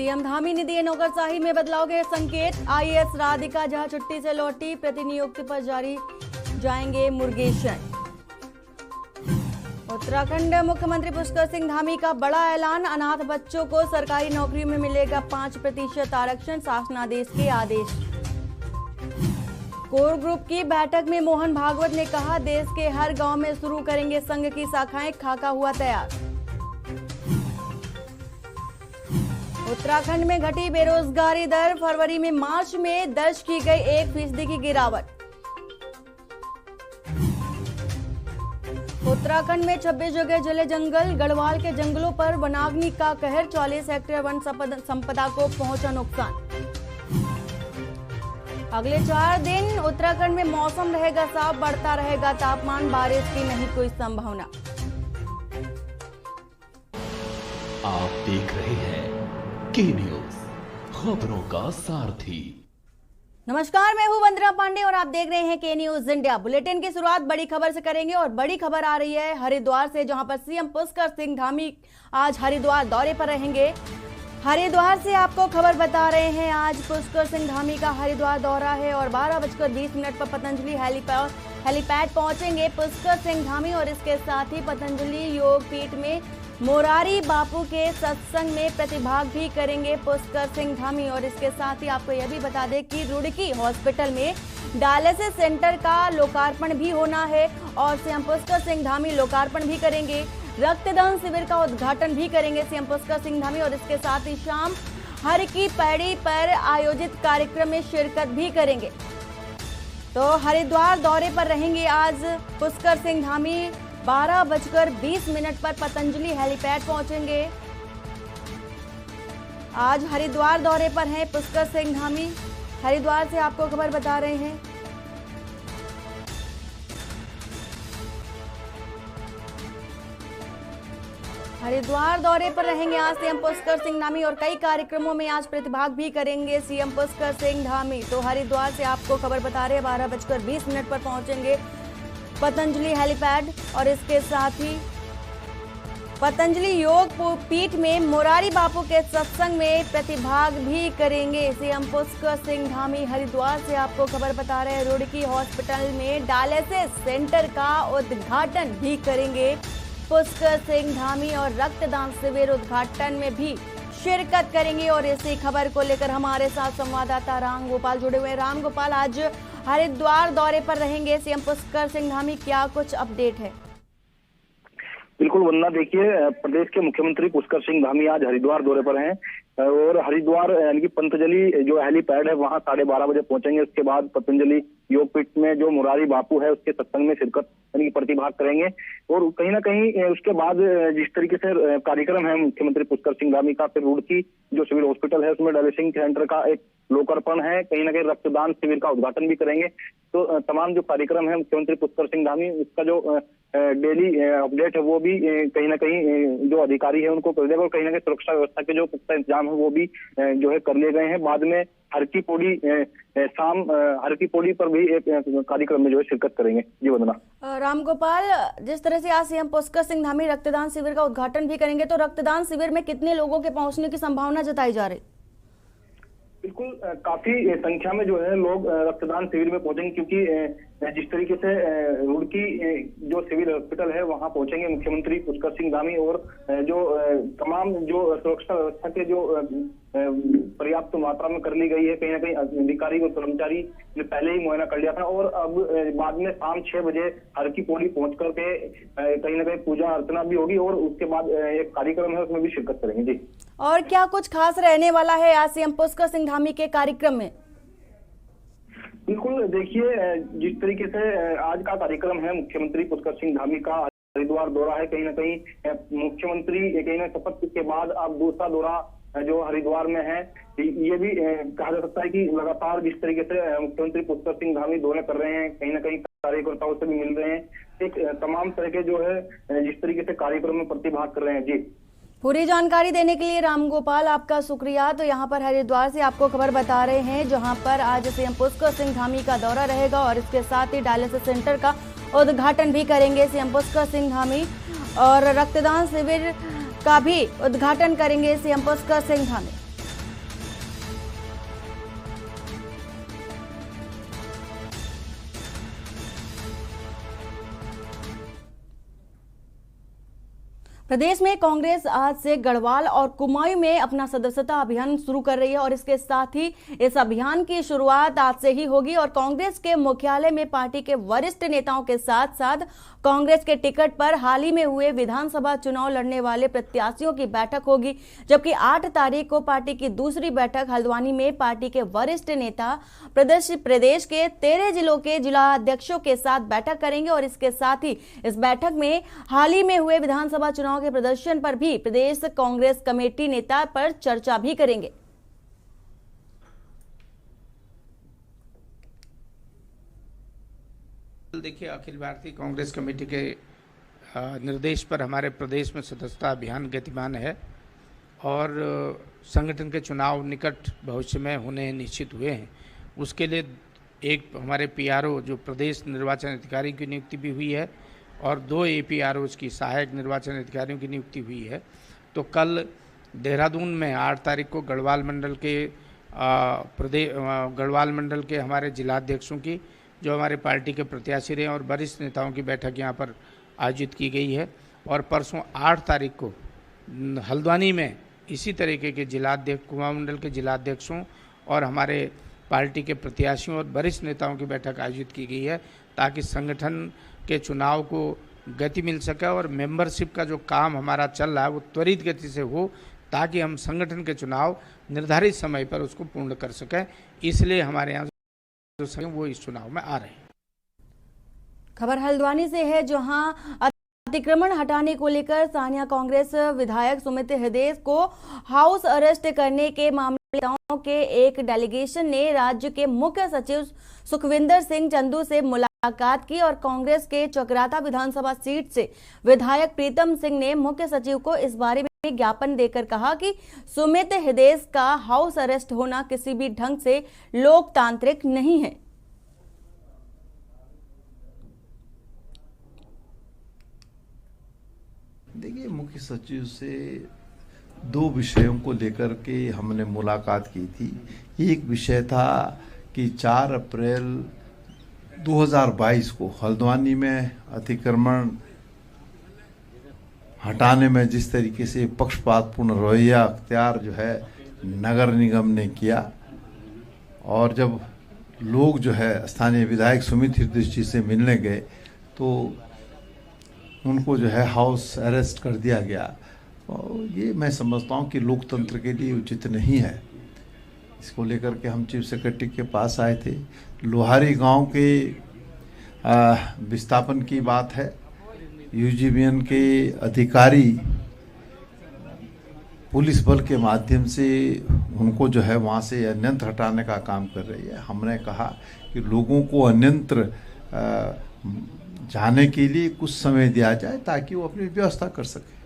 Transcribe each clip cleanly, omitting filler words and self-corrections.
CM Dhami ने दिए नौकरशाही में बदलाव के संकेत। आईएएस राधिका झा छुट्टी से लौटी, प्रतिनियुक्ति पर जारी जाएंगे मुर्गेशन। उत्तराखंड मुख्यमंत्री पुष्कर सिंह धामी का बड़ा ऐलान, अनाथ बच्चों को सरकारी नौकरी में मिलेगा 5% आरक्षण, शासनादेश के आदेश। कोर ग्रुप की बैठक में मोहन भागवत ने कहा, देश के हर गांव में शुरू करेंगे संघ की शाखाएं, खाका हुआ तैयार। उत्तराखंड में घटी बेरोजगारी दर, फरवरी में मार्च में दर्ज की गई 1% की गिरावट। उत्तराखंड में 26 जगह जले जंगल, गढ़वाल के जंगलों पर वनाग्नि का कहर, 44 हेक्टेयर वन संपदा को पहुंचा नुकसान। अगले 4 दिन उत्तराखंड में मौसम रहेगा साफ, बढ़ता रहेगा तापमान, बारिश की नहीं कोई संभावना। आप देख रहे हैं के न्यूज, खबरों का सारथी। नमस्कार, मैं हूं वंदना पांडे और आप देख रहे हैं के न्यूज इंडिया। बुलेटिन की शुरुआत बड़ी खबर से करेंगे और बड़ी खबर आ रही है हरिद्वार से, जहां पर सीएम पुष्कर सिंह धामी आज हरिद्वार दौरे पर रहेंगे। हरिद्वार से आपको खबर बता रहे हैं, आज पुष्कर सिंह धामी का हरिद्वार दौरा है और 12:20 पर पतंजलि हेलीपैड पहुंचेंगे पुष्कर सिंह धामी और इसके साथ ही पतंजलि योग पीठ में मोरारी बापू के सत्संग में प्रतिभाग भी करेंगे पुष्कर सिंह धामी। और इसके साथ ही आपको यह भी बता दें कि रुड़की हॉस्पिटल में डायलिसिस सेंटर का लोकार्पण भी होना है और सीएम पुष्कर सिंह धामी लोकार्पण भी करेंगे। रक्तदान शिविर का उद्घाटन भी करेंगे सीएम पुष्कर सिंह धामी और इसके साथ ही शाम हर की पैड़ी पर आयोजित कार्यक्रम में शिरकत भी करेंगे। तो हरिद्वार दौरे पर रहेंगे आज पुष्कर सिंह धामी। 12:20 पर पतंजलि हेलीपैड पहुंचेंगे। आज हरिद्वार दौरे पर हैं पुष्कर सिंह धामी। हरिद्वार से आपको खबर बता रहे हैं। हरिद्वार दौरे पर रहेंगे आज सीएम पुष्कर सिंह धामी और कई कार्यक्रमों में आज प्रतिभाग भी करेंगे सीएम पुष्कर सिंह धामी। तो हरिद्वार से आपको खबर बता रहे हैं, 12:20 पर पहुंचेंगे पतंजलि हेलीपैड और इसके साथ ही पतंजलि योग पीठ में मोरारी बापू के सत्संग में प्रतिभाग भी करेंगे सीएम पुष्कर सिंह धामी। हरिद्वार से आपको खबर बता रहे हैं, रुड़की हॉस्पिटल में डायलिसिस सेंटर का उद्घाटन भी करेंगे पुष्कर सिंह धामी और रक्तदान शिविर उद्घाटन में भी शिरकत करेंगे। और इसी खबर को लेकर हमारे साथ संवाददाता राम गोपाल जुड़े हुए हैं। राम गोपाल, आज हरिद्वार दौरे पर रहेंगे सीएम पुष्कर सिंह धामी, क्या कुछ अपडेट है? बिल्कुल वंदना, देखिए प्रदेश के मुख्यमंत्री पुष्कर सिंह धामी आज हरिद्वार दौरे पर हैं और हरिद्वार यानी कि पतंजलि जो हेलीपैड है वहां 12:30 बजे पहुंचेंगे। उसके बाद पतंजलि योगपीठ में जो मोरारी बापू है उसके सत्संग में शिरकत यानी कि प्रतिभाग करेंगे। और कहीं ना कहीं उसके बाद जिस तरीके से कार्यक्रम है मुख्यमंत्री पुष्कर सिंह धामी का, फिर रुड़की जो सिविल हॉस्पिटल है उसमें डायलिसिस सेंटर का एक लोकार्पण है, कहीं ना कहीं रक्तदान शिविर का उद्घाटन भी करेंगे। तो तमाम जो कार्यक्रम है मुख्यमंत्री पुष्कर सिंह धामी उसका जो डेली अपडेट है वो भी कहीं ना कहीं जो अधिकारी है उनको कर देगा और कहीं ना कहीं सुरक्षा व्यवस्था के जो पुख्ता इंतजाम है वो भी जो है कर लिए गए हैं। बाद में हर की पौड़ी शाम हर की पौड़ी पर भी एक कार्यक्रम में जो है शिरकत करेंगे। जी वंदना। राम गोपाल, जिस तरह से आज सीएम पुष्कर सिंह धामी रक्तदान शिविर का उद्घाटन भी करेंगे, तो रक्तदान शिविर में कितने लोगों के पहुंचने की संभावना जताई जा रही? बिल्कुल काफी संख्या में जो है लोग रक्तदान शिविर में पहुंचेंगे, क्योंकि जिस तरीके से रुड़की जो सिविल हॉस्पिटल है वहां पहुंचेंगे मुख्यमंत्री पुष्कर सिंह धामी और जो तमाम जो सुरक्षा व्यवस्था के जो पर्याप्त मात्रा में कर ली गई है, कहीं ना कहीं अधिकारी और कर्मचारी ने पहले ही मुआयना कर लिया था और अब बाद में शाम 6 बजे हर की पौड़ी पहुंच करके कहीं ना कहीं पूजा अर्चना भी होगी और उसके बाद एक कार्यक्रम है उसमें भी शिरकत करेंगे। जी, और क्या कुछ खास रहने वाला है आज सीएम पुष्कर सिंह धामी के कार्यक्रम में? बिल्कुल, देखिए जिस तरीके से आज का कार्यक्रम है मुख्यमंत्री पुष्कर सिंह धामी का हरिद्वार दौरा है, कहीं ना कहीं मुख्यमंत्री कहीं ना शपथ के बाद अब दूसरा दौरा जो हरिद्वार में है, ये भी कहा जा सकता है कि लगातार जिस तरीके से मुख्यमंत्री पुष्कर सिंह धामी दौरे कर रहे हैं, कहीं ना कहीं कार्यकर्ताओं से भी मिल रहे हैं, एक तमाम तरह के जो है जिस तरीके से कार्यक्रम में प्रतिभाग कर रहे हैं। जी, पूरी जानकारी देने के लिए राम गोपाल आपका शुक्रिया। तो यहाँ पर हरिद्वार से आपको खबर बता रहे हैं, जहाँ पर आज सीएम पुष्कर सिंह धामी का दौरा रहेगा और इसके साथ ही डायलिसिस सेंटर का उद्घाटन भी करेंगे सीएम पुष्कर सिंह धामी और रक्तदान शिविर का भी उद्घाटन करेंगे सीएम पुष्कर सिंह धामी। प्रदेश में कांग्रेस आज से गढ़वाल और कुमाऊं में अपना सदस्यता अभियान शुरू कर रही है और इसके साथ ही इस अभियान की शुरुआत आज से ही होगी और कांग्रेस के मुख्यालय में पार्टी के वरिष्ठ नेताओं के साथ साथ कांग्रेस के टिकट पर हाल ही में हुए विधानसभा चुनाव लड़ने वाले प्रत्याशियों की बैठक होगी, जबकि 8 तारीख को पार्टी की दूसरी बैठक हल्द्वानी में पार्टी के वरिष्ठ नेता प्रदेश के 13 जिलों के जिला अध्यक्षों के साथ बैठक करेंगे और इसके साथ ही इस बैठक में हाल ही में हुए विधानसभा चुनाव के प्रदर्शन पर भी प्रदेश कांग्रेस कमेटी नेता पर चर्चा भी करेंगे। देखिए, अखिल भारतीय कांग्रेस कमेटी के निर्देश पर हमारे प्रदेश में सदस्यता अभियान गतिमान है और संगठन के चुनाव निकट भविष्य में होने निश्चित हुए हैं। उसके लिए एक हमारे पीआरओ जो प्रदेश निर्वाचन अधिकारी की नियुक्ति भी हुई है और 2 एपीआरओज की सहायक निर्वाचन अधिकारियों की नियुक्ति हुई है। तो कल देहरादून में 8 तारीख को गढ़वाल मंडल के हमारे जिलाध्यक्षों की, जो हमारे पार्टी के प्रत्याशी रहे और वरिष्ठ नेताओं की बैठक यहाँ पर आयोजित की गई है और परसों 8 तारीख को हल्द्वानी में इसी तरीके के जिलाध्यक्ष, कुमाऊं मंडल के जिलाध्यक्षों और हमारे पार्टी के प्रत्याशियों और वरिष्ठ नेताओं की बैठक आयोजित की गई है ताकि संगठन के चुनाव को गति मिल सके और मेंबरशिप का जो काम हमारा चल रहा है वो त्वरित गति से हो ताकि हम संगठन के चुनाव निर्धारित समय पर उसको पूर्ण कर सकें। इसलिए हमारे यहाँ जो वो इस चुनाव में आ रहे हैं। खबर हल्द्वानी से है, जहां अतिक्रमण हटाने को लेकर स्थानीय कांग्रेस विधायक सुमित हृदय को हाउस अरेस्ट करने के मामले के एक डेलीगेशन ने राज्य के मुख्य सचिव सुखविंदर सिंह चंदू से मुलाकात की और कांग्रेस के चकराता विधानसभा सीट से विधायक प्रीतम सिंह ने मुख्य सचिव को इस बारे में ज्ञापन देकर कहा कि सुमित हृदय का हाउस अरेस्ट होना किसी भी ढंग से लोकतांत्रिक नहीं है। देखिए, मुख्य सचिव से 2 विषयों को लेकर के हमने मुलाकात की थी। एक विषय था कि 4 अप्रैल 2022 को हल्द्वानी में अतिक्रमण हटाने में जिस तरीके से पक्षपातपूर्ण रवैया अख्तियार जो है नगर निगम ने किया और जब लोग जो है स्थानीय विधायक सुमित हृदय जी से मिलने गए तो उनको जो है हाउस अरेस्ट कर दिया गया। और ये मैं समझता हूँ कि लोकतंत्र के लिए उचित नहीं है। इसको लेकर के हम चीफ सेक्रेटरी के पास आए थे। लोहारी गांव के विस्थापन की बात है। यूजीबीएन के अधिकारी पुलिस बल के माध्यम से उनको जो है वहाँ से अन्यंत्र हटाने का काम कर रही है। हमने कहा कि लोगों को अन्यंत्र जाने के लिए कुछ समय दिया जाए ताकि वो अपनी व्यवस्था कर सके।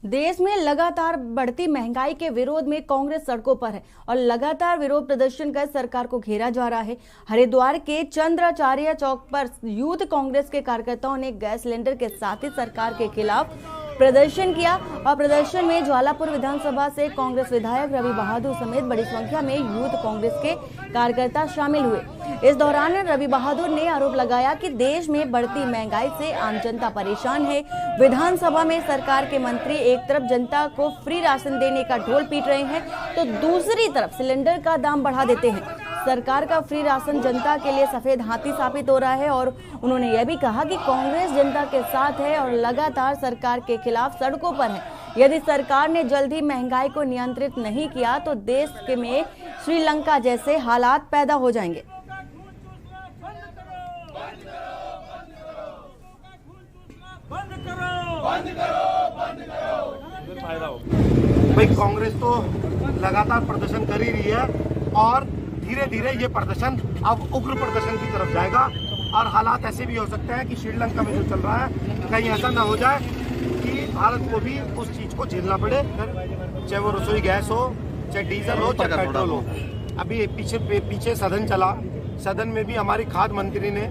देश में लगातार बढ़ती महंगाई के विरोध में कांग्रेस सड़कों पर है और लगातार विरोध प्रदर्शन कर सरकार को घेरा जा रहा है। हरिद्वार के चंद्राचार्य चौक पर यूथ कांग्रेस के कार्यकर्ताओं ने गैस सिलेंडर के साथ ही सरकार के खिलाफ प्रदर्शन किया और प्रदर्शन में ज्वालापुर विधानसभा से कांग्रेस विधायक रवि बहादुर समेत बड़ी संख्या में यूथ कांग्रेस के कार्यकर्ता शामिल हुए। इस दौरान रवि बहादुर ने आरोप लगाया कि देश में बढ़ती महंगाई से आम जनता परेशान है। विधानसभा में सरकार के मंत्री एक तरफ जनता को फ्री राशन देने का ढोल पीट रहे हैं तो दूसरी तरफ सिलेंडर का दाम बढ़ा देते हैं। सरकार का फ्री राशन जनता के लिए सफेद हाथी साबित हो रहा है और उन्होंने यह भी कहा कि कांग्रेस जनता के साथ है और लगातार सरकार के खिलाफ सड़कों पर है। यदि सरकार ने जल्द ही महंगाई को नियंत्रित नहीं किया तो देश में श्रीलंका जैसे हालात पैदा हो जाएंगे। भाई, कांग्रेस तो लगातार प्रदर्शन कर ही रही है और धीरे धीरे ये प्रदर्शन अब उग्र प्रदर्शन की तरफ जाएगा और हालात ऐसे भी हो सकते हैं कि श्रीलंका में जो चल रहा है कहीं ऐसा ना हो जाए कि भारत को भी उस चीज को झेलना पड़े, चाहे वो रसोई गैस हो, चाहे डीजल हो, चाहे पेट्रोल हो। अभी पीछे सदन चला, सदन में भी हमारी खाद्य मंत्री ने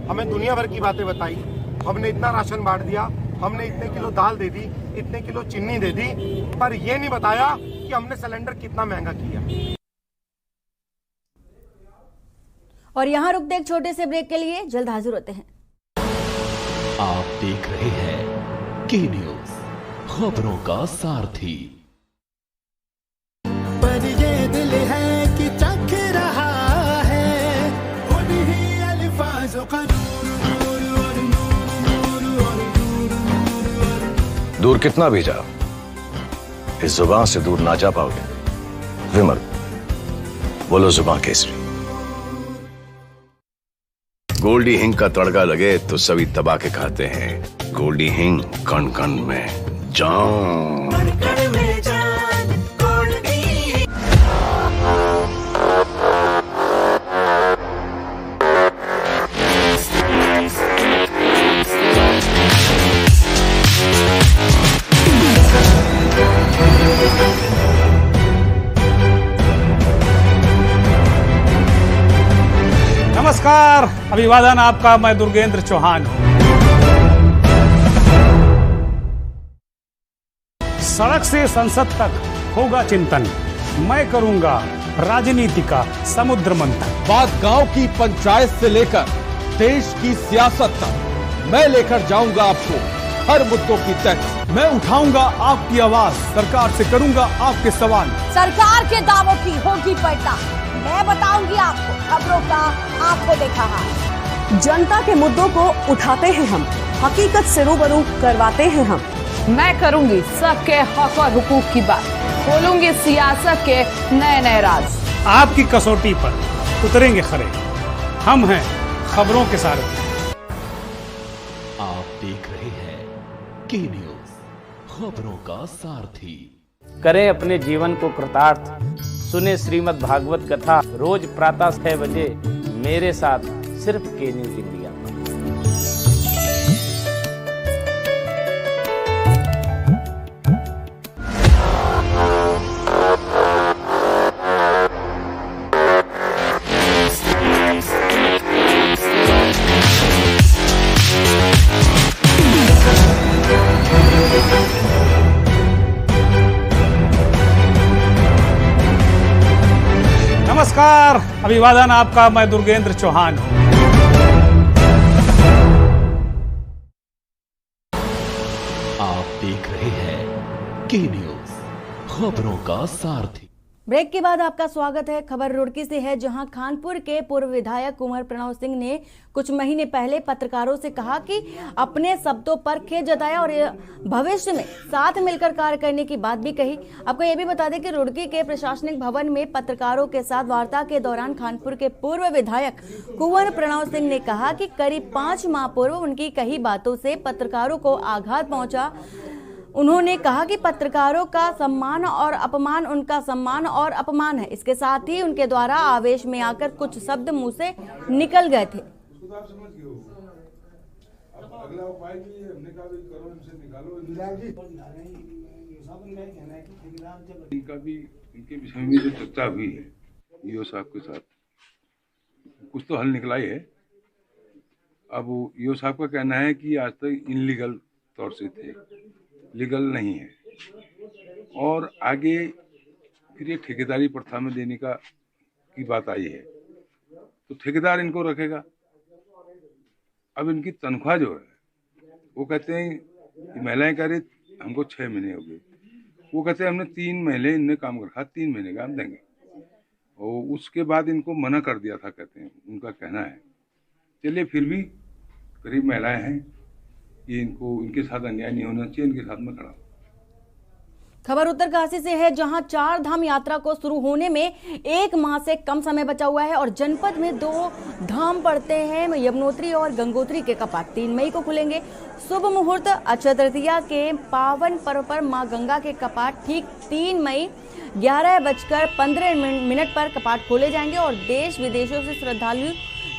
हमें दुनिया भर की बातें बताई। हमने इतना राशन बांट दिया, हमने इतने किलो दाल दे दी, इतने किलो चीनी दे दी, पर यह नहीं बताया कि हमने सिलेंडर कितना महंगा किया। और यहाँ रुकते एक छोटे से ब्रेक के लिए, जल्द हाजिर होते हैं। आप देख रहे हैं के न्यूज, खबरों का सारथी। पर ये दिल है कि चख रहा है उन्हीं अल्फाज़ों का दूर कितना भी जाओ, इस जुबान से दूर ना जा पाओगे। विमल, बोलो जुबान केसरी। गोल्डी हिंग का तड़का लगे तो सभी दबा के खाते हैं। गोल्डी हिंग कण कण में जान। नमस्कार, अभिवादन आपका। मैं दुर्गेंद्र चौहान हूं। सड़क से संसद तक होगा चिंतन, मैं करूंगा राजनीति का समुद्र मंथन। बात गांव की पंचायत से लेकर देश की सियासत तक मैं लेकर जाऊंगा आपको हर मुद्दों की तक। मैं उठाऊंगा आपकी आवाज, सरकार से करूंगा आपके सवाल। सरकार के दावों की होगी पलटा, मैं बताऊंगी आपको खबरों का आपको देखा हाल। जनता के मुद्दों को उठाते हैं हम, हकीकत से रूबरू करवाते हैं हम। मैं करूंगी सबके हक और हुकूक की बात, खोलूंगी सियासत के नए नए राज। आपकी कसौटी पर उतरेंगे खरे, हम हैं खबरों के सारथी। आप देख रहे हैं के न्यूज, खबरों का सारथी। करें अपने जीवन को कृतार्थ, सुने श्रीमद् भागवत कथा रोज प्रातः 6 बजे मेरे साथ सिर्फ के न्यूज इंडिया। नमस्कार, अभिवादन आपका। मैं दुर्गेंद्र चौहान हूं। आप देख रहे हैं के न्यूज, खबरों का सारथी। ब्रेक के बाद आपका स्वागत है। खबर रुड़की से है, जहां खानपुर के पूर्व विधायक कुंवर प्रणव सिंह ने कुछ महीने पहले पत्रकारों से कहा कि अपने शब्दों पर खेद जताया और भविष्य में साथ मिलकर कार्य करने की बात भी कही। आपको यह भी बता दें कि रुड़की के प्रशासनिक भवन में पत्रकारों के साथ वार्ता के दौरान खानपुर के पूर्व विधायक कुंवर प्रणव सिंह ने कहा कि करीब 5 माह पूर्व उनकी कही बातों से पत्रकारों को आघात पहुंचा। उन्होंने कहा कि पत्रकारों का सम्मान और अपमान उनका सम्मान और अपमान है। इसके साथ ही उनके द्वारा आवेश में आकर कुछ शब्द मुंह से निकल गए थे। इनका भी इनके विषय में जो चर्चा हुई है ईओ साहब के साथ, कुछ तो हल निकला ही है। अब ईओ साहब का कहना है कि आज तक इनलीगल तौर से थे, लीगल नहीं है, और आगे फिर ये ठेकेदारी प्रथा में देने की बात आई है, तो ठेकेदार इनको रखेगा। अब इनकी तनख्वाह जो है वो कहते हैं, महिलाएं कह रही हमको 6 महीने हो गए, वो कहते हैं हमने 3 महीने इनने काम कर रखा, 3 महीने का हम देंगे, और उसके बाद इनको मना कर दिया था, कहते हैं उनका कहना है। चलिए, फिर भी गरीब महिलाएं हैं, ये इनको इनके साथ अन्याय नहीं होना चाहिए, इनके साथ में खड़ा। खबर उत्तरकाशी से है, जहां 4 धाम यात्रा को शुरू होने में 1 माह से कम समय बचा हुआ है और जनपद में 2 धाम पड़ते हैं। यमुनोत्री और गंगोत्री के कपाट 3 मई को खुलेंगे। शुभ मुहूर्त अक्षय तृतीया के पावन पर्व पर मां गंगा के कपाट ठीक 3 मई 11:15 पर कपाट खोले जाएंगे और देश विदेशों से श्रद्धालु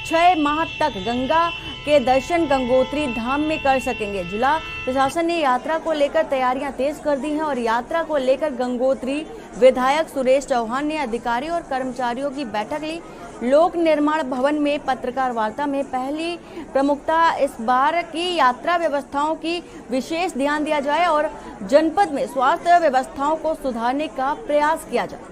6 माह तक गंगा के दर्शन गंगोत्री धाम में कर सकेंगे। जिला प्रशासन ने यात्रा को लेकर तैयारियां तेज कर दी हैं और यात्रा को लेकर गंगोत्री विधायक सुरेश चौहान ने अधिकारी और कर्मचारियों की बैठक ली। लोक निर्माण भवन में पत्रकार वार्ता में पहली प्रमुखता इस बार की यात्रा व्यवस्थाओं की विशेष ध्यान दिया जाए और जनपद में स्वास्थ्य व्यवस्थाओं को सुधारने का प्रयास किया जाए।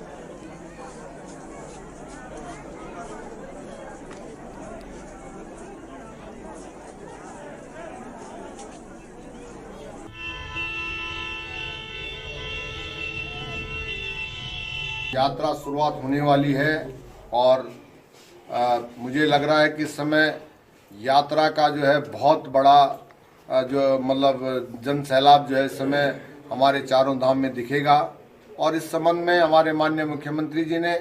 यात्रा शुरुआत होने वाली है और मुझे लग रहा है कि इस समय यात्रा का जो है बहुत बड़ा जो मतलब जन सैलाब जो है इस समय हमारे चारों धाम में दिखेगा। और इस संबंध में हमारे माननीय मुख्यमंत्री जी ने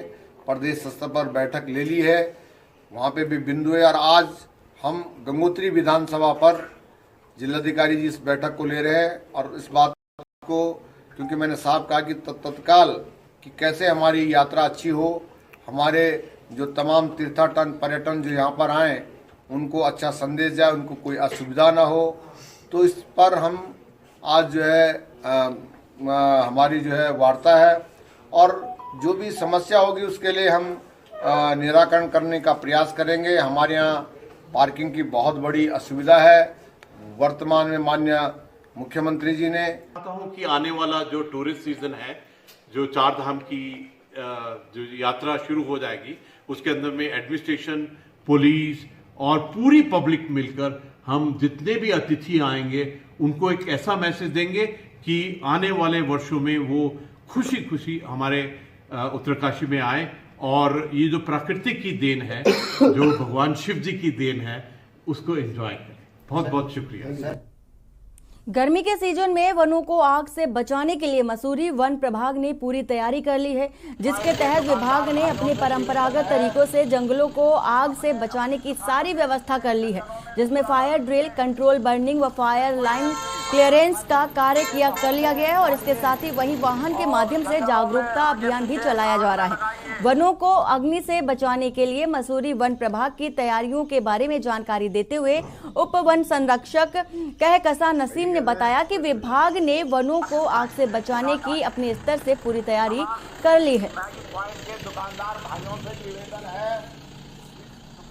प्रदेश स्तर पर बैठक ले ली है, वहाँ पे भी बिंदु है। और आज हम गंगोत्री विधानसभा पर जिलाधिकारी जी इस बैठक को ले रहे हैं और इस बात को, क्योंकि मैंने साफ कहा कि तत्काल कि कैसे हमारी यात्रा अच्छी हो, हमारे जो तमाम तीर्थाटन पर्यटन जो यहाँ पर आए उनको अच्छा संदेश जाए, उनको कोई असुविधा ना हो। तो इस पर हम आज जो है हमारी जो है वार्ता है और जो भी समस्या होगी उसके लिए हम निराकरण करने का प्रयास करेंगे। हमारे यहाँ पार्किंग की बहुत बड़ी असुविधा है। वर्तमान में माननीय मुख्यमंत्री जी ने चाहता हूँ कि आने वाला जो टूरिस्ट सीजन है, जो चार धाम की जो यात्रा शुरू हो जाएगी, उसके अंदर में एडमिनिस्ट्रेशन, पुलिस और पूरी पब्लिक मिलकर हम जितने भी अतिथि आएंगे उनको एक ऐसा मैसेज देंगे कि आने वाले वर्षों में वो खुशी खुशी हमारे उत्तरकाशी में आए और ये जो प्रकृति की देन है, जो भगवान शिव जी की देन है, उसको एंजॉय करें। बहुत बहुत शुक्रिया। गर्मी के सीजन में वनों को आग से बचाने के लिए मसूरी वन प्रभाग ने पूरी तैयारी कर ली है, जिसके तहत विभाग ने अपने परंपरागत तरीकों से जंगलों को आग से बचाने की सारी व्यवस्था कर ली है, जिसमें फायर ड्रिल, कंट्रोल बर्निंग व फायर लाइन क्लियरेंस का कार्य कर लिया गया है और इसके साथ ही वहीं वाहन के माध्यम से जागरूकता अभियान भी चलाया जा रहा है। वनों को अग्नि से बचाने के लिए मसूरी वन प्रभाग की तैयारियों के बारे में जानकारी देते हुए उप वन संरक्षक कहकसा नसीम ने बताया कि विभाग ने वनों को आग से बचाने की अपने स्तर से पूरी तैयारी कर ली है। दुकानदार भाइयों से निवेदन है,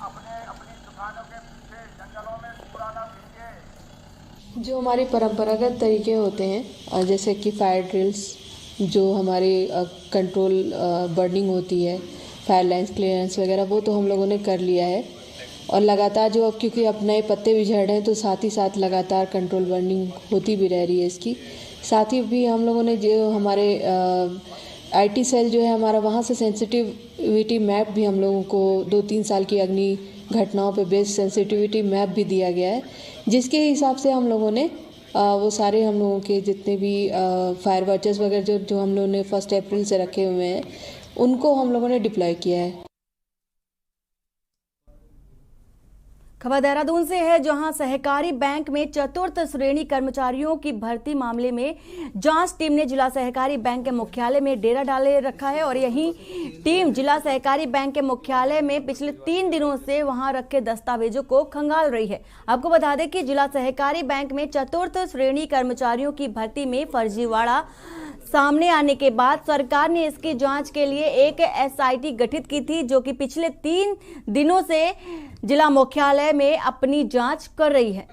अपनी दुकानों के पीछे जंगलों में कूड़ा न फेंके। जो हमारे परंपरागत तरीके होते हैं, जैसे कि फायर ड्रिल्स, जो हमारे कंट्रोल बर्निंग होती है, फायर लाइन्स क्लियरेंस वगैरह, वो तो हम लोगों ने कर लिया है। और लगातार जो अब क्योंकि अब नए पत्ते भी झड़ रहे हैं तो साथ ही साथ लगातार कंट्रोल बर्निंग होती भी रह रही है इसकी। साथ ही भी हम लोगों ने जो हमारे IT सेल जो है हमारा, वहाँ से सेंसिटिविटी मैप भी हम लोगों को 2-3 साल की अग्नि घटनाओं पे बेस्ड सेंसिटिविटी मैप भी दिया गया है, जिसके हिसाब से हम लोगों ने वो सारे हम लोगों के जितने भी फायर वॉचर्स वगैरह जो हम लोगों ने 1 अप्रैल से रखे हुए हैं, उनको हम लोगों ने डिप्लॉय किया है। खबर देहरादून से है, जहां सहकारी बैंक में चतुर्थ श्रेणी कर्मचारियों की भर्ती मामले में जांच टीम ने जिला सहकारी बैंक के मुख्यालय में डेरा डाले रखा है और यही टीम जिला सहकारी बैंक के मुख्यालय में पिछले 3 दिनों से वहां रखे दस्तावेजों को खंगाल रही है। आपको बता दें कि जिला सहकारी बैंक में चतुर्थ श्रेणी कर्मचारियों की भर्ती में फर्जीवाड़ा सामने आने के बाद सरकार ने इसकी जांच के लिए एक SIT गठित की थी, जो कि पिछले 3 दिनों से जिला मुख्यालय में अपनी जांच कर रही है।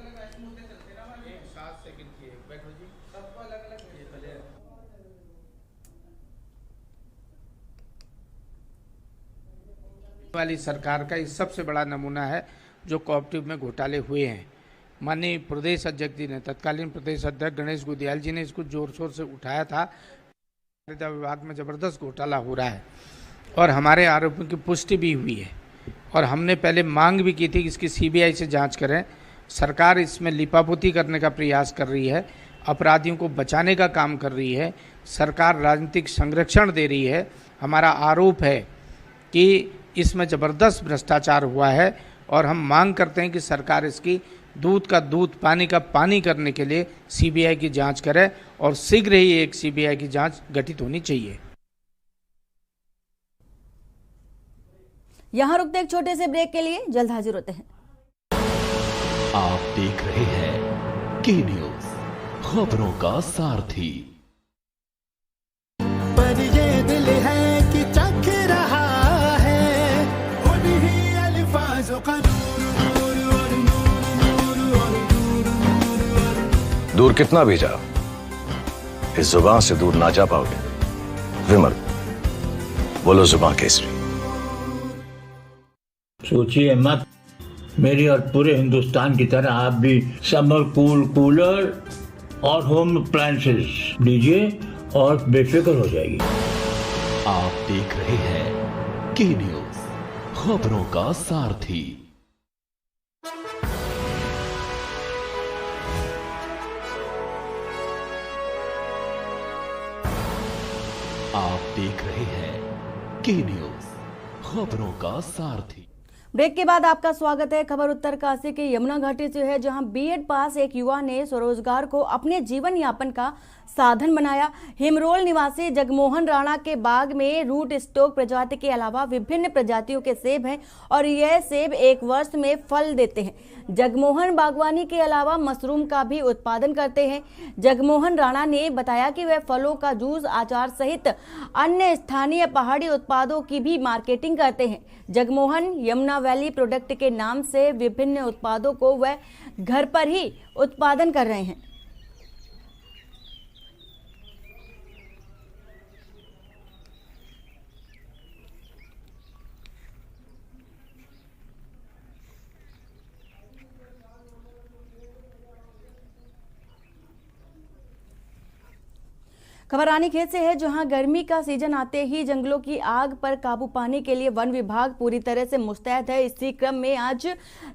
वाली सरकार का ये सबसे बड़ा नमूना है जो कोऑपरेटिव में घोटाले हुए हैं। माननीय प्रदेश अध्यक्ष जी ने, तत्कालीन प्रदेश अध्यक्ष गणेश गुदियाल जी ने इसको जोर शोर से उठाया था। विभाग में जबरदस्त घोटाला हो रहा है और हमारे आरोपों की पुष्टि भी हुई है और हमने पहले मांग भी की थी कि इसकी CBI से जांच करें। सरकार इसमें लिपापोती करने का प्रयास कर रही है, अपराधियों को बचाने का काम कर रही है, सरकार राजनीतिक संरक्षण दे रही है। हमारा आरोप है कि इसमें ज़बरदस्त भ्रष्टाचार हुआ है और हम मांग करते हैं कि सरकार इसकी दूध का दूध, पानी का पानी करने के लिए CBI की जांच करे और शीघ्र ही एक CBI की जांच गठित होनी चाहिए। यहां रुकते एक छोटे से ब्रेक के लिए, जल्द हाजिर होते हैं। आप देख रहे हैं के न्यूज, खबरों का सारथी। पर ये दिल है कि चख रहा है उन्हीं अल्फाजों का दूर कितना भी जाओ, इस जुबान से दूर ना जा पाओगे। विमल, बोलो जुबान केसरी। सोचिए मत, मेरी और पूरे हिंदुस्तान की तरह आप भी समर कूलर और होम अप्लायंसेस लीजिए और बेफिक्र हो जाएगी। आप देख रहे हैं के न्यूज, खबरों का सारथी। आप देख रहे हैं के न्यूज, खबरों का सारथी। ब्रेक के बाद आपका स्वागत है। खबर उत्तरकाशी के यमुना घाटी से है, जहां बीएड पास एक युवा ने स्वरोजगार को अपने जीवन यापन का साधन बनाया। हिमरोल निवासी जगमोहन राणा के बाग में रूट स्टॉक प्रजाति के अलावा विभिन्न प्रजातियों के सेब हैं और यह सेब एक वर्ष में फल देते हैं। जगमोहन बागवानी के अलावा मशरूम का भी उत्पादन करते हैं। जगमोहन राणा ने बताया कि वह फलों का जूस, अचार सहित अन्य स्थानीय पहाड़ी उत्पादों की भी मार्केटिंग करते हैं। जगमोहन यमुना वैली प्रोडक्ट के नाम से विभिन्न उत्पादों को वह घर पर ही उत्पादन कर रहे हैं। खबर रानीखेत से है, जहां गर्मी का सीजन आते ही जंगलों की आग पर काबू पाने के लिए वन विभाग पूरी तरह से मुस्तैद है। इसी क्रम में आज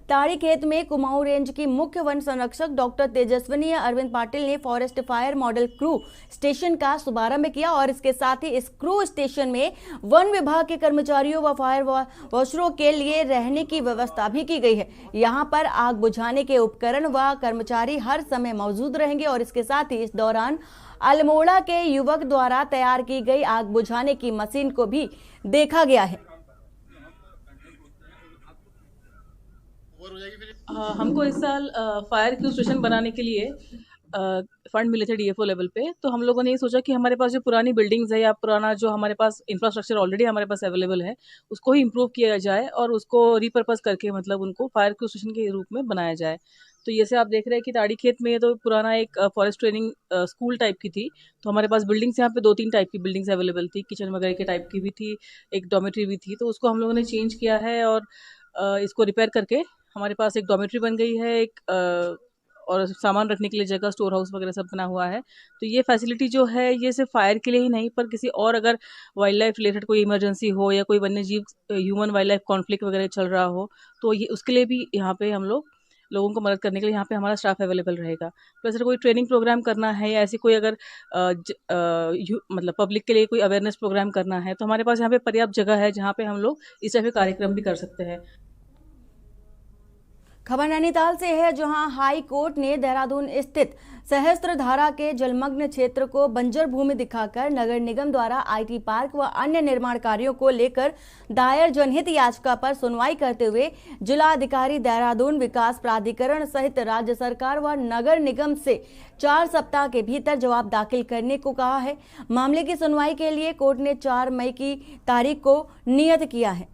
ताड़ीखेत में कुमाऊं रेंज की मुख्य वन संरक्षक डॉक्टर तेजस्विनी अरविंद पाटिल ने forest fire model crew station का शुभारंभ किया और इसके साथ ही इस क्रू स्टेशन में वन विभाग के कर्मचारियों व फायर वॉचरों के लिए रहने की व्यवस्था भी की गई है। यहाँ पर आग बुझाने के उपकरण व कर्मचारी हर समय मौजूद रहेंगे और इसके साथ ही इस दौरान अल्मोड़ा के युवक द्वारा तैयार की गई आग बुझाने की मशीन को भी देखा गया है। हमको इस साल फायर क्रू स्टेशन बनाने के लिए फंड मिले थे डीएफओ लेवल पे, तो हम लोगों ने ये सोचा कि हमारे पास जो पुरानी बिल्डिंग्स है या पुराना जो हमारे पास इंफ्रास्ट्रक्चर ऑलरेडी हमारे पास अवेलेबल है उसको ही इम्प्रूव किया जाए और उसको रिपर्पस करके मतलब उनको फायर क्रू स्टेशन के रूप में बनाया जाए। तो जैसे आप देख रहे हैं कि ताड़ीखेत में तो पुराना एक फॉरेस्ट ट्रेनिंग स्कूल टाइप की थी, तो हमारे पास बिल्डिंग्स यहाँ पे 2-3 टाइप की बिल्डिंग्स अवेलेबल थी, किचन वगैरह के टाइप की भी थी, एक डॉर्मेट्री भी थी, तो उसको हम लोगों ने चेंज किया है और इसको रिपेयर करके हमारे पास एक डॉर्मेट्री बन गई है, एक और सामान रखने के लिए जगह, स्टोर हाउस वगैरह सब बना हुआ है। तो ये फैसिलिटी जो है ये सिर्फ फायर के लिए ही नहीं पर किसी और अगर वाइल्ड लाइफ रिलेटेड कोई इमरजेंसी हो या कोई वन्य जीव ह्यूमन वाइल्ड लाइफ कॉन्फ्लिक्ट वगैरह चल रहा हो तो ये उसके लिए भी यहाँ पे हम लोगों को मदद करने के लिए यहाँ पे हमारा स्टाफ अवेलेबल रहेगा। प्लस अगर कोई ट्रेनिंग प्रोग्राम करना है या ऐसी कोई अगर मतलब पब्लिक के लिए कोई अवेयरनेस प्रोग्राम करना है तो हमारे पास यहाँ पे पर्याप्त जगह है जहाँ पे हम लोग इस तरह के कार्यक्रम भी कर सकते हैं। खबर नैनीताल से है, जहां हाई कोर्ट ने देहरादून स्थित सहस्त्रधारा के जलमग्न क्षेत्र को बंजर भूमि दिखाकर नगर निगम द्वारा आईटी पार्क व अन्य निर्माण कार्यों को लेकर दायर जनहित याचिका पर सुनवाई करते हुए जिलाधिकारी देहरादून, विकास प्राधिकरण सहित राज्य सरकार व नगर निगम से 4 सप्ताह के भीतर जवाब दाखिल करने को कहा है। मामले की सुनवाई के लिए कोर्ट ने 4 मई की तारीख को नियत किया है।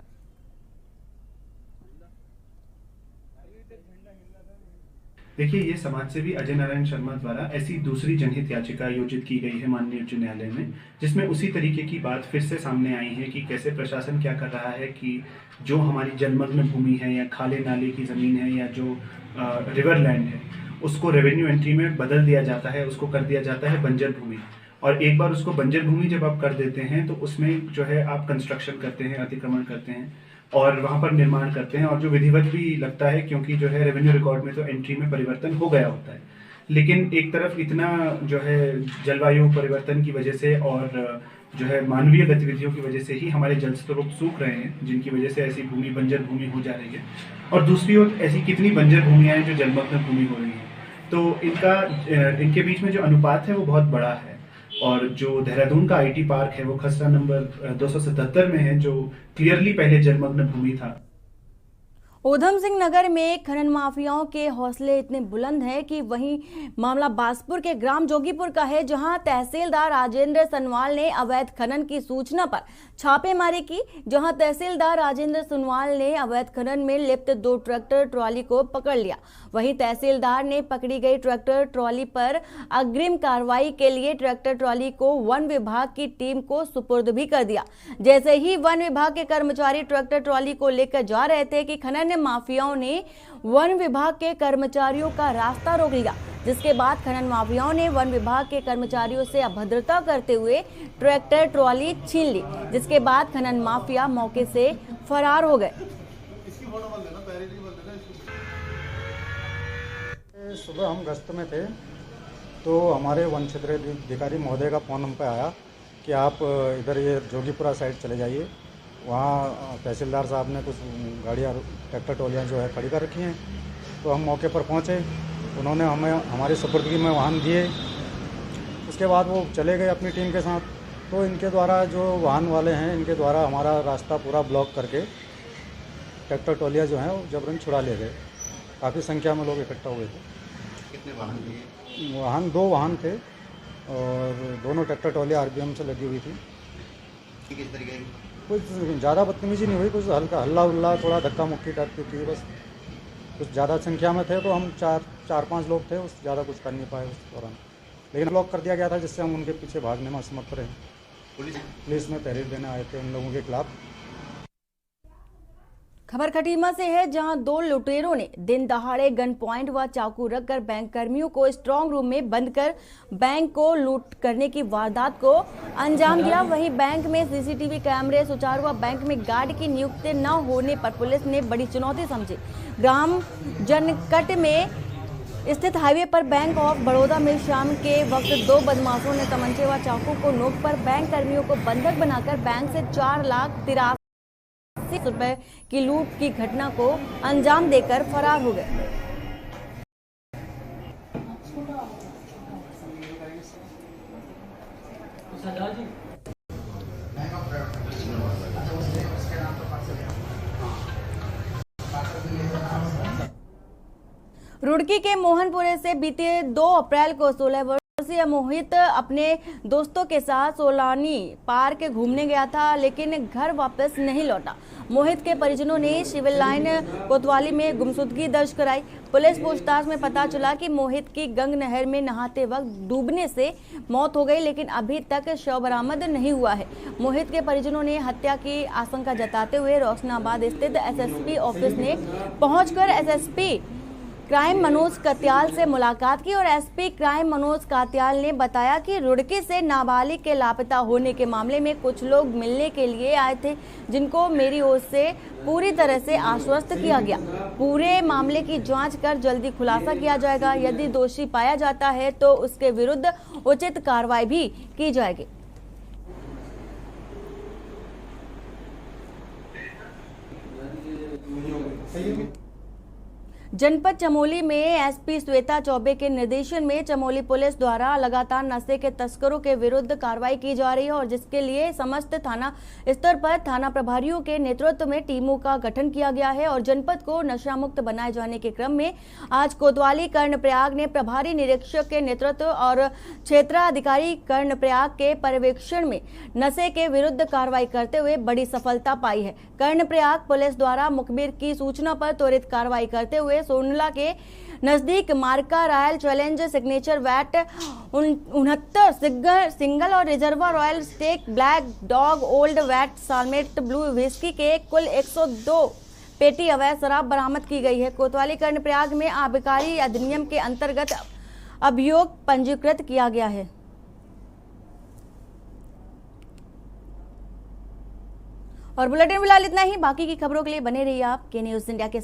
देखिए, ये समाजसेवी अजय नारायण शर्मा द्वारा ऐसी दूसरी जनहित याचिका आयोजित की गई है माननीय उच्च न्यायालय में, जिसमें उसी तरीके की बात फिर से सामने आई है कि कैसे प्रशासन क्या कर रहा है कि जो हमारी जलमग्न भूमि है या खाले नाले की ज़मीन है या जो रिवर लैंड है उसको रेवेन्यू एंट्री में बदल दिया जाता है, उसको कर दिया जाता है बंजर भूमि। और एक बार उसको बंजर भूमि जब आप कर देते हैं तो उसमें जो है आप कंस्ट्रक्शन करते हैं, अतिक्रमण करते हैं और वहाँ पर निर्माण करते हैं और जो विधिवत भी लगता है क्योंकि जो है रेवेन्यू रिकॉर्ड में तो एंट्री में परिवर्तन हो गया होता है। लेकिन एक तरफ इतना जो है जलवायु परिवर्तन की वजह से और जो है मानवीय गतिविधियों की वजह से ही हमारे जल स्रोत सूख रहे हैं, जिनकी वजह से ऐसी भूमि बंजर भूमि हो जा रही है। और दूसरी ओर ऐसी कितनी बंजर भूमियाँ हैं जो जलमग्न भूमि हो रही हैं, तो इनके बीच में जो अनुपात है वो बहुत बड़ा है। और जो देहरादून का आईटी पार्क है वो खसरा नंबर 277 में है, जो क्लियरली पहले जलमग्न भूमि था। ऊधम सिंह नगर में खनन माफियाओं के हौसले इतने बुलंद हैं कि वहीं मामला बासपुर के ग्राम जोगीपुर का है, जहां तहसीलदार राजेंद्र सनवाल ने अवैध खनन की सूचना पर छापेमारी की। जहां तहसीलदार राजेंद्र सनवाल ने अवैध खनन में लिप्त 2 ट्रैक्टर ट्रॉली को पकड़ लिया। वहीं तहसीलदार ने पकड़ी गई ट्रैक्टर ट्रॉली पर अग्रिम कार्रवाई के लिए ट्रैक्टर ट्रॉली को वन विभाग की टीम को सुपुर्द भी कर दिया। जैसे ही वन विभाग के कर्मचारी ट्रैक्टर ट्रॉली को लेकर जा रहे थे कि खनन खनन माफियाओं ने वन विभाग के कर्मचारियों का रास्ता रोक लिया, जिसके बाद खनन माफियाओं ने वन विभाग के कर्मचारियों से अभद्रता करते हुए ट्रैक्टर ट्रॉली छीन ली, जिसके बाद खनन माफिया मौके से फरार हो गए। सुबह हम गश्त में थे तो हमारे वन क्षेत्र अधिकारी महोदय का फ़ोन हम पे आया कि आप इधर ये जोगीपुरा साइड चले जाइए, वहाँ तहसीलदार साहब ने कुछ गाड़ियाँ ट्रैक्टर ट्रॉलियाँ जो है खड़ी कर रखी हैं। तो हम मौके पर पहुँचे, उन्होंने हमें हमारी सुपुर्दगी में वाहन दिए। उसके बाद वो चले गए अपनी टीम के साथ। तो इनके द्वारा जो वाहन वाले हैं, इनके द्वारा हमारा रास्ता पूरा ब्लॉक करके ट्रैक्टर ट्रॉलियाँ जो हैं वो जबरन छुड़ा ले गए। काफ़ी संख्या में लोग इकट्ठा हुए थे। कितने वाहन थे? वाहन 2 वाहन थे और दोनों ट्रैक्टर ट्रॉलियाँ आरबीएम से लगी हुई थी। किस तरीके की? कुछ ज़्यादा बदतमीजी नहीं हुई, कुछ हल्का हल्ला उल्ला थोड़ा धक्का मुक्की टाइप की थी बस। कुछ ज़्यादा संख्या में थे तो हम 4-5 लोग थे, उस ज़्यादा कुछ कर नहीं पाए उस दौरान, लेकिन ब्लॉक कर दिया गया था जिससे हम उनके पीछे भागने में असमर्थ रहे। पुलिस में तहरीर देने आए थे उन लोगों के खिलाफ। खबर खटीमा से है, जहां 2 लुटेरों ने दिन दहाड़े गन पॉइंट व चाकू रखकर बैंक कर्मियों को स्ट्रांग रूम में बंद कर बैंक को लूट करने की वारदात को अंजाम दिया। वहीं बैंक में सीसीटीवी कैमरे सुचारू व बैंक में गार्ड की नियुक्ति न होने पर पुलिस ने बड़ी चुनौती समझी। ग्राम जनकट में स्थित हाईवे पर बैंक ऑफ बड़ौदा में शाम के वक्त 2 बदमाशों ने तमंचे व चाकू को नोक पर बैंक कर्मियों को बंधक बनाकर बैंक से 4,83,000 रुपए की लूट की घटना को अंजाम देकर फरार हो गए। रुड़की के मोहनपुरे से बीते 2 अप्रैल को 16 वर्षीय मोहित अपने दोस्तों के साथ सोलानी पार्क घूमने गया था, लेकिन घर वापस नहीं लौटा। मोहित के परिजनों ने सिविल लाइन कोतवाली में गुमशुदगी दर्ज कराई। पुलिस पूछताछ में पता चला कि मोहित की गंग नहर में नहाते वक्त डूबने से मौत हो गई, लेकिन अभी तक शव बरामद नहीं हुआ है। मोहित के परिजनों ने हत्या की आशंका जताते हुए रोशनाबाद स्थित एसएसपी ऑफिस ने पहुंचकर एसएसपी क्राइम मनोज कात्याल से मुलाकात की और एसपी क्राइम मनोज कात्याल ने बताया कि रुड़की से नाबालिग के लापता होने के मामले में कुछ लोग मिलने के लिए आए थे, जिनको मेरी ओर से पूरी तरह से आश्वस्त किया गया। पूरे मामले की जांच कर जल्दी खुलासा किया जाएगा। यदि दोषी पाया जाता है तो उसके विरुद्ध उचित कार्रवाई भी की जाएगी। जनपद चमोली में एसपी श्वेता चौबे के निर्देशन में चमोली पुलिस द्वारा लगातार नशे के तस्करों के विरुद्ध कार्रवाई की जा रही है और जिसके लिए समस्त थाना स्तर पर थाना प्रभारियों के नेतृत्व में टीमों का गठन किया गया है और जनपद को नशा मुक्त बनाए जाने के क्रम में आज कोतवाली कर्णप्रयाग ने प्रभारी निरीक्षक के नेतृत्व और क्षेत्राधिकारी कर्णप्रयाग के पर्यवेक्षण में नशे के विरुद्ध कार्रवाई करते हुए बड़ी सफलता पाई है। कर्णप्रयाग पुलिस द्वारा मुखबिर की सूचना पर त्वरित कार्रवाई करते हुए सोनला के नजदीक मार्का Royal Challenge Signature VAT 69 single और रिजर्वा Royal Stag Black Dog old VAT सालमेट ब्लू विस्की के कुल 102 पेटी अवैध शराब बरामद की गई है। कोतवाली कर्णप्रयाग में आबकारी अधिनियम के अंतर्गत अभियोग पंजीकृत किया गया है। और बुलेटिन फिलहाल इतना ही। बाकी की खबरों के लिए बने रहिए आप के न्यूज़ इंडिया के